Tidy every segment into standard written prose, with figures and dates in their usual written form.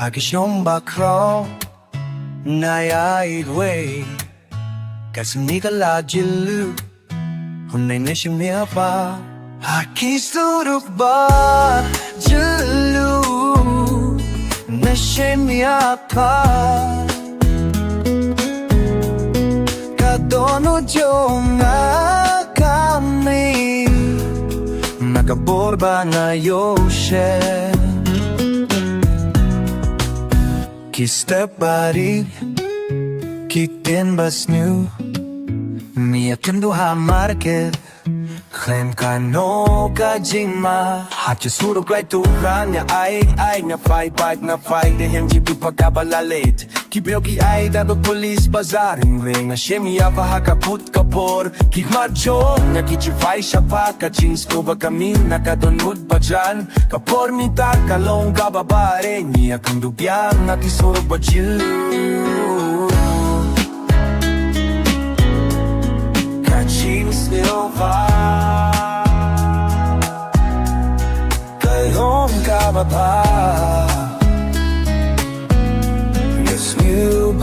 Hakishong ba khraw iaid-iaid Khasi Meghalaya Jylliew Hynrei jingtip Surok Ba Jylliew dohnud jong kami Nakaborba na iohshem Step body ktien ba sniew kynduh market Khlem kano jingma Surok Laitumkhrah iaid-iaid phai kaba leit iaid-iaid Police Bazar Hynrei kapor khmat jong phai jingngewbha dohnud kapor mynta kaba kynduh Surok Ba Jylliew jingsngewbha kaba sniew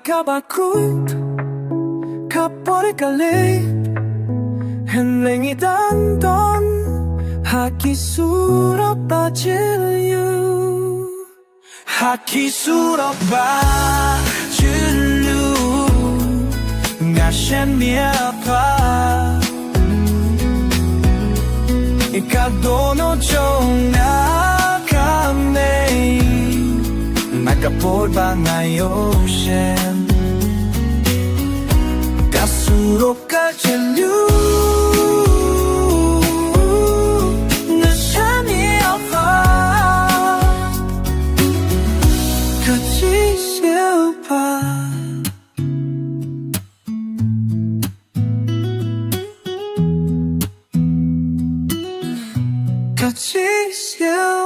kaba kapor leit Hynrei don Surok Ba Jylliew Surok Ba Jylliew shem dohnud jong kami Nakapor ba iohshem Surok Ba Jylliew jingngewbha jingngewbha